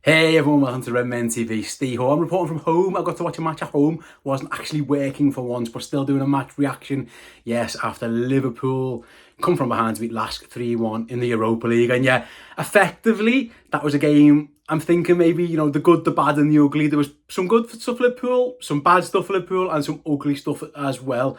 Hey everyone, welcome to Red Men TV. Steve here. I'm reporting from home. I got to watch a match at home. Wasn't actually working for once, but still doing a match reaction. Yes, after Liverpool come from behind to beat Lask 3-1 in the Europa League. And yeah, effectively, that was a game. I'm thinking maybe, the good, the bad and the ugly. There was some good stuff for Liverpool, some bad stuff for Liverpool, and some ugly stuff as well.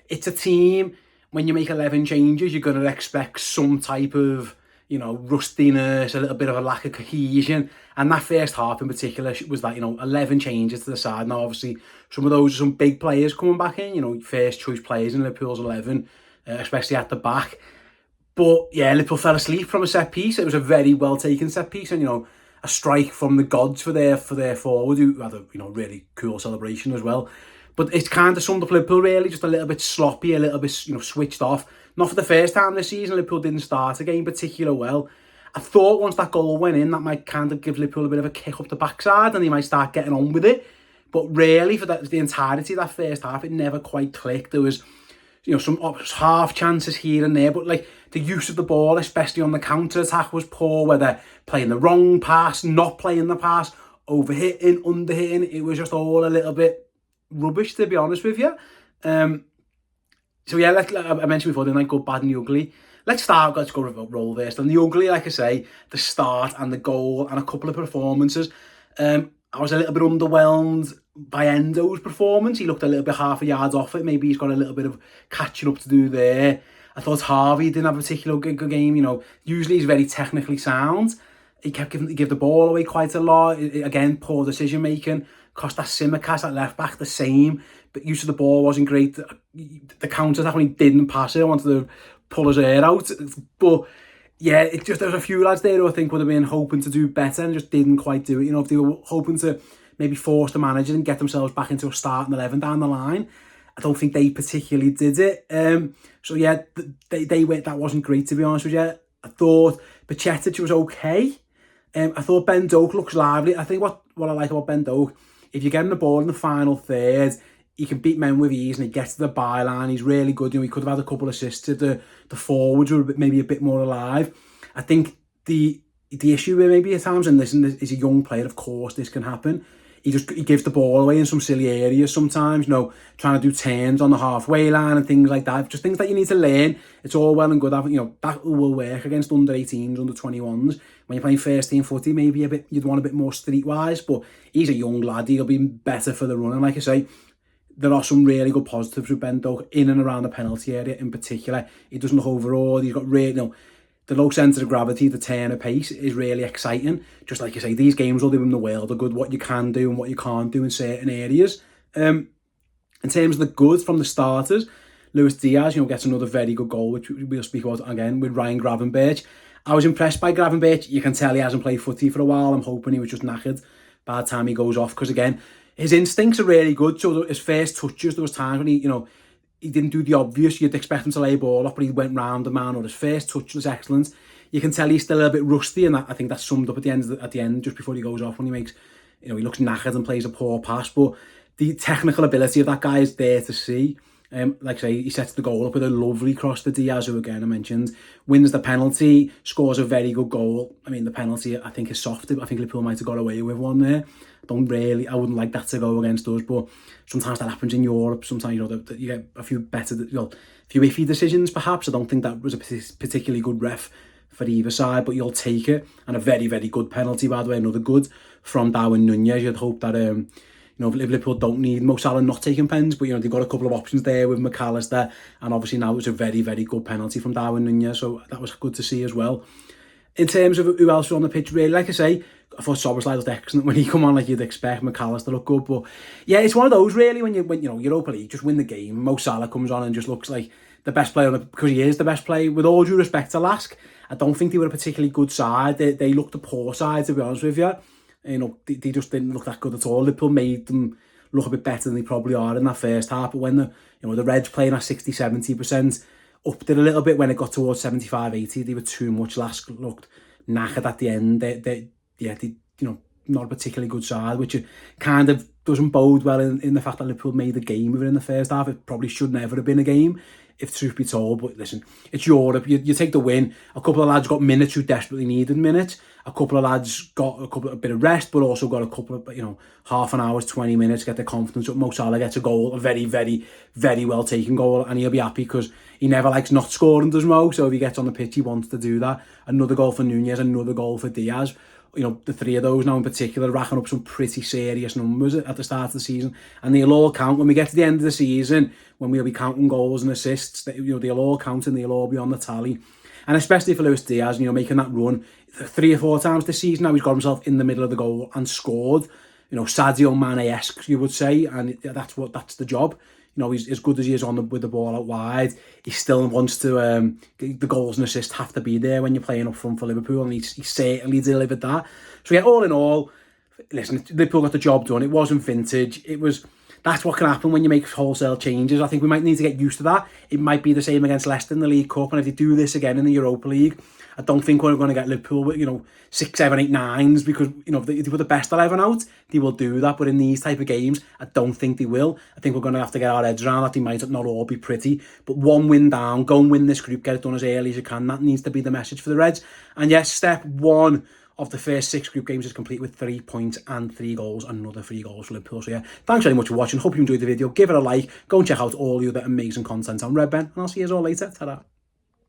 It's a team, when you make 11 changes, you're going to expect some type of rustiness, a little bit of a lack of cohesion. And that first half in particular was that, 11 changes to the side. Now, obviously, some of those are some big players coming back in, first choice players in Liverpool's 11, especially at the back. But yeah, Liverpool fell asleep from a set piece. It was a very well taken set piece, and a strike from the gods for their forward, who had a really cool celebration as well. But it's kind of summed up Liverpool really, just a little bit sloppy, a little bit switched off. Not for the first time this season, Liverpool didn't start a game particularly well. I thought once that goal went in, that might kind of give Liverpool a bit of a kick up the backside and they might start getting on with it. But really, for the entirety of that first half, it never quite clicked. There was, some half chances here and there, but like the use of the ball, especially on the counter attack, was poor. Whether playing the wrong pass, not playing the pass, overhitting, underhitting, it was just all a little bit rubbish, to be honest with you. So yeah, I mentioned before, the good, bad and the ugly. Let's go roll this. And the ugly, like I say, the start and the goal and a couple of performances. I was a little bit underwhelmed by Endo's performance. He looked a little bit half a yard off it. Maybe he's got a little bit of catching up to do there. I thought Harvey didn't have a particular good game. Usually he's very technically sound. He gave the ball away quite a lot. Again, poor decision making. Kostas Tsimikas at left back, the same. But use of the ball wasn't great. The counter attack when he didn't pass it, I wanted to pull his hair out. But yeah, there was a few lads there who I think would have been hoping to do better and just didn't quite do it. If they were hoping to maybe force the manager and get themselves back into a starting 11 down the line, I don't think they particularly did it. So yeah, they went. That wasn't great, to be honest with you. I thought Pacetic was okay. I thought Ben Doak looks lively. I think what I like about Ben Doak, if you get him the ball in the final third, he can beat men with ease and he gets to the byline. He's really good. He could have had a couple of assists. The forwards were maybe a bit more alive. I think the issue with maybe at times, and this is a young player, of course this can happen. He gives the ball away in some silly areas sometimes, trying to do turns on the halfway line and things like that. Just things that you need to learn. It's all well and good having, that will work against under 18s, under 21s. When you're playing first team footy, maybe you'd want a bit more streetwise, but he's a young lad. He'll be better for the run. And like I say, there are some really good positives with Ben Doak in and around the penalty area in particular. He doesn't look overawed. He's got really, the low centre of gravity, the turn of pace is really exciting. Just like you say, these games will do him the world of good, what you can do and what you can't do in certain areas. In terms of the good from the starters, Luis Diaz, gets another very good goal, which we'll speak about again with Ryan Gravenberch. I was impressed by Gravenberch. You can tell he hasn't played footy for a while. I'm hoping he was just knackered by the time he goes off, because again, his instincts are really good. So his first touches, there was times when he didn't do the obvious. You'd expect him to lay a ball off, but he went round the man, or his first touch was excellent. You can tell he's still a little bit rusty, and I think that's summed up at the end, just before he goes off, when he makes, he looks knackered and plays a poor pass. But the technical ability of that guy is there to see. Like I say, he sets the goal up with a lovely cross to Diaz, who again I mentioned, wins the penalty, scores a very good goal. I mean, the penalty I think is soft. I think Liverpool might have got away with one there. I wouldn't like that to go against us, but sometimes that happens in Europe. Sometimes, you get a few few iffy decisions perhaps. I don't think that was a particularly good ref for either side, but you'll take it. And a very, very good penalty, by the way, another good from Darwin Nunez. You'd hope that, if Liverpool don't need Mo Salah not taking pens, but, they've got a couple of options there with McAllister, and obviously now it was a very, very good penalty from Darwin Nunez, so that was good to see as well. In terms of who else was on the pitch, really, like I say, I thought Szoboszlai was excellent when he come on, like you'd expect. McAllister looked good, but yeah, it's one of those really when Europa League, just win the game. Mo Salah comes on and just looks like the best player because he is the best player. With all due respect to Lask, I don't think they were a particularly good side. They looked a poor side, to be honest with you. They just didn't look that good at all. Liverpool made them look a bit better than they probably are in that first half. But when the Reds playing at 60-70%, upped it a little bit when it got towards 75-80. They were too much. Lask looked knackered at the end. They not a particularly good side, which kind of doesn't bode well in the fact that Liverpool made a game of it in the first half. It probably should never have been a game, if truth be told. But listen, it's Europe. You take the win. A couple of lads got minutes who desperately needed minutes. a couple of lads got a bit of rest, but also got a couple of, half an hour, 20 minutes, get their confidence up. Mo Salah gets a goal, a very, very, very well taken goal, and he'll be happy because he never likes not scoring, does Mo? So if he gets on the pitch, he wants to do that. Another goal for Nunez, another goal for Diaz. The three of those now in particular racking up some pretty serious numbers at the start of the season, and they'll all count when we get to the end of the season, when we'll be counting goals and assists. They'll all count and they'll all be on the tally. And especially for Luis Diaz, making that run 3 or 4 times this season now, he's got himself in the middle of the goal and scored. Sadio Mane-esque, you would say, and that's the job. He's as good as he is with the ball out wide. He still wants to, the goals and assists have to be there when you're playing up front for Liverpool, and he certainly delivered that. So yeah, all in all, listen, Liverpool got the job done. It wasn't vintage. That's what can happen when you make wholesale changes. I think we might need to get used to that. It might be the same against Leicester in the League Cup, and if they do this again in the Europa League, I don't think we're going to get Liverpool with 6, 7, 8, 9s, because if they put the best 11 out, they will do that. But in these type of games, I don't think they will. I think we're going to have to get our heads around that. They might not all be pretty, but 1 win down, go and win this group, get it done as early as you can. That needs to be the message for the Reds. And yes, step 1 of the first 6 group games is complete with 3 points and 3 goals, another 3 goals for Liverpool. So yeah, thanks very much for watching. Hope you enjoyed the video. Give it a like. Go and check out all the other amazing content on Red Ben, and I'll see you all later. Ta-da.